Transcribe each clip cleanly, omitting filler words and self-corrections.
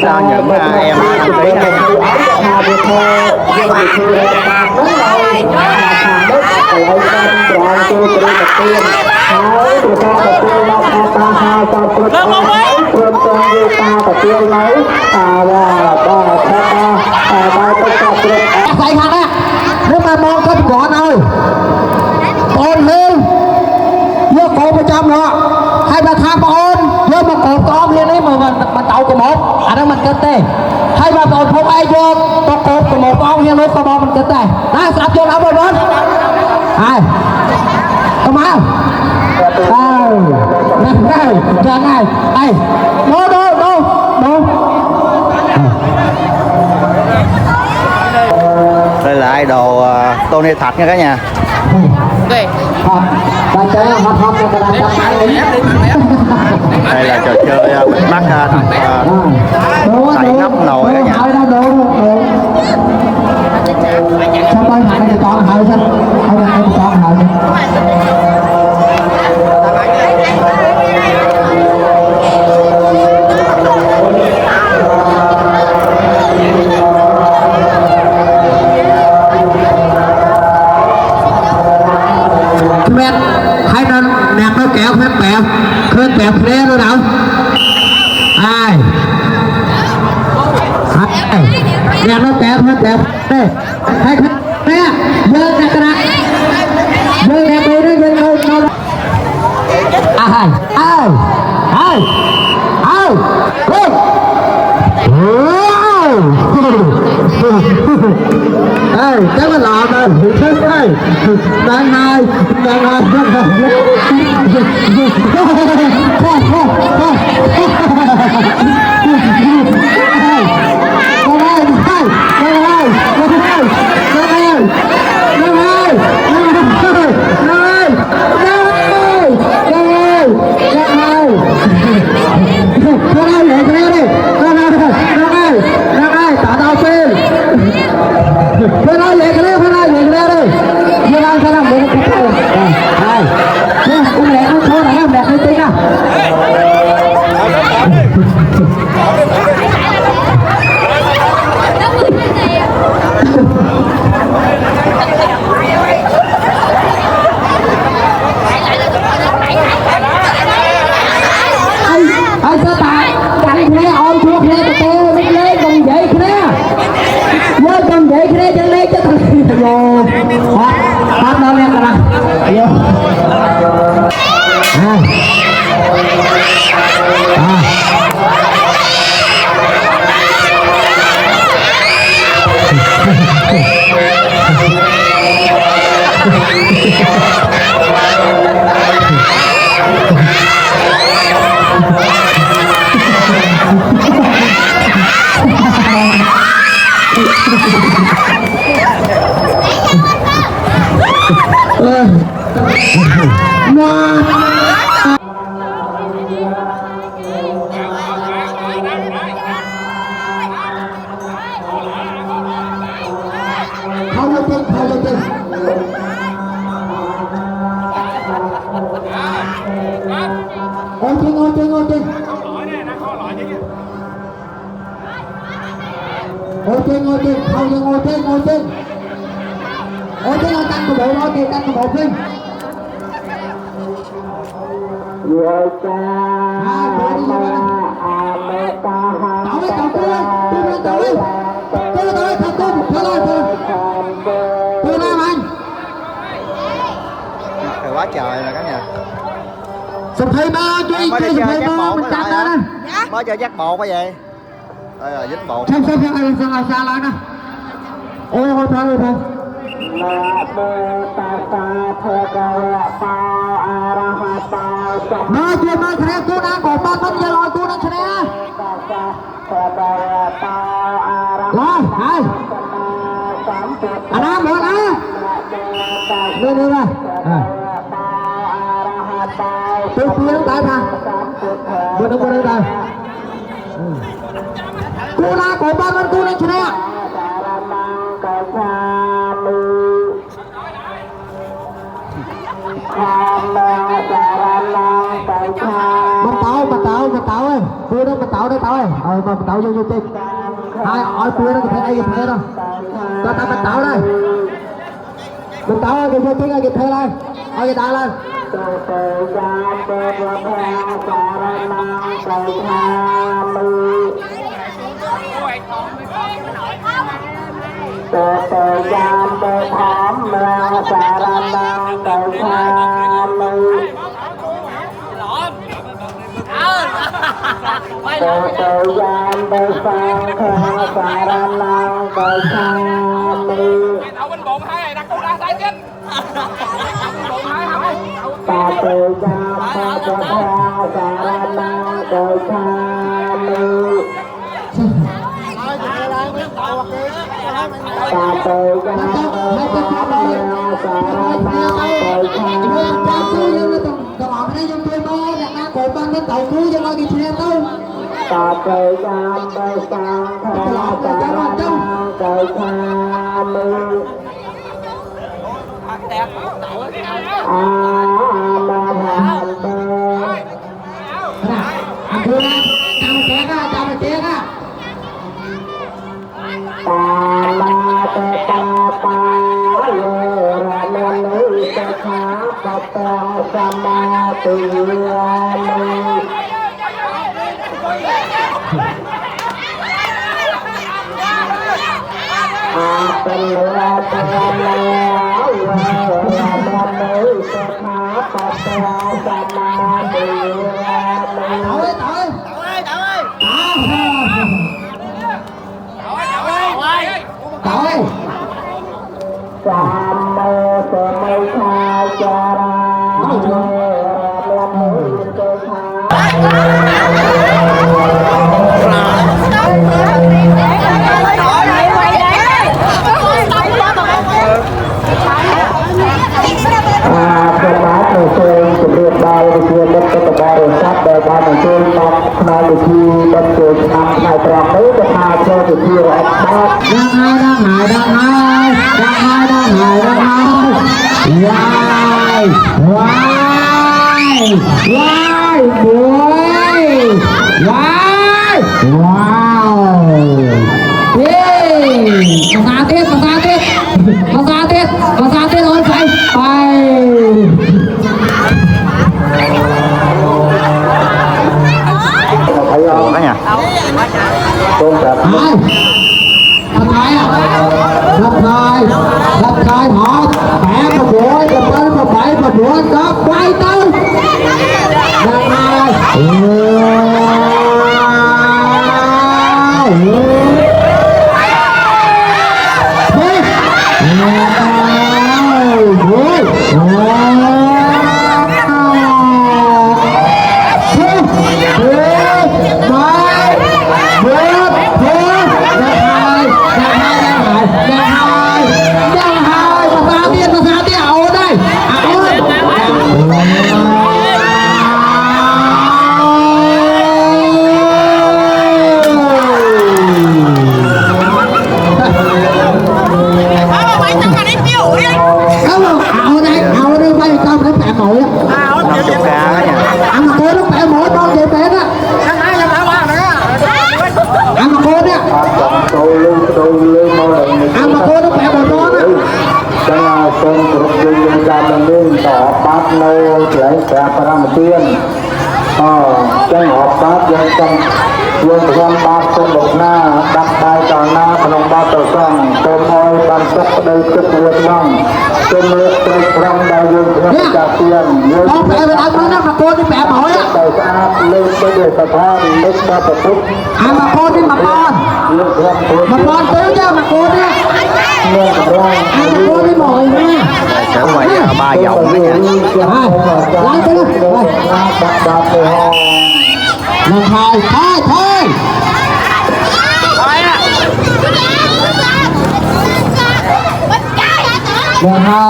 sách những em đăng ký nha. Thầy thằng á, nếu mà mong có gọn ơi, ôn lên, vô cổ vào trong đó, hai bà tham ôn, vô mà cổ con lên đấy mà tàu của một, đó mình kết tê, hai bà ôn không ai vô, có cổ của một ông như lúc có bao mình kết tê, đó sắp vô đâu rồi đó, ai, come on, này, chờ này, ai, đô, Đây là idol Tony Thạch nha cả nhà. Đây là trò chơi bắt thầy ngấp nồi cả nhà. hai nên nẹt nó kẹo phép bẹo khơi bẹo phê rồi đâu ai nẹt nó kẹo phép bẹo đây hai phê dơ nẹt cái này dơ nẹt đi đó dơ đâu ê chắc là lọ rồi đang hai ngồi trên không ngồi trên ngồi trên canh của bộ ngồi trên canh của bộ phim quá trời nè cả nhà. sụp thi ba truy truy sụp thi ba mình chặt ra nè. Mới chơi dắt bột quá vậy. Đây là dính bột. Xem sao lại nè. Ôi thôi. Mơ chưa mơ khẽ cô đang cổ ba tấn giờ rồi cô đang khẽ. Rồi, hai. Anh em rồi đó. Đưa ra. Tôi tiến tại thằng. Vừa đúng đây. Cô đang cổ ba tấn cô đang khẽ. Mà tao ơi, cô đó mà tao tàu đấy tàu ơi mà tàu vô tim hai ỏi kia nó cái gì thế đâu cho ta mình tàu đây mình tàu ơi vô tiếng cái thế đây ơi cái ta lên Tờ giam tờ thám mang xà ra mang tờ tham tờ giam tờ sang khang xà ra mang tờ tham Đậu bên bụng hai này đặt câu ra sai chết. Bụng hai không? ta tờ giam tờ khang xà ra mang tờ tham ta tờ giam tờ thám mang xà ra mang tờ ta tờ giam tờ sang khang xà ra mang tờ tham Ở ngoài ba vòng đấy nha. Thôi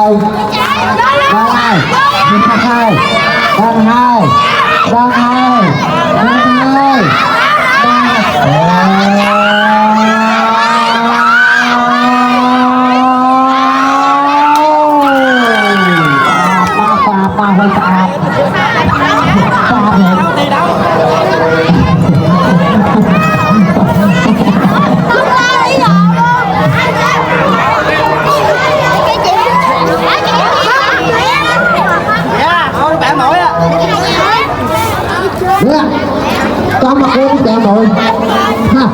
Lần hai nè cho mà cô kẹo rồi ha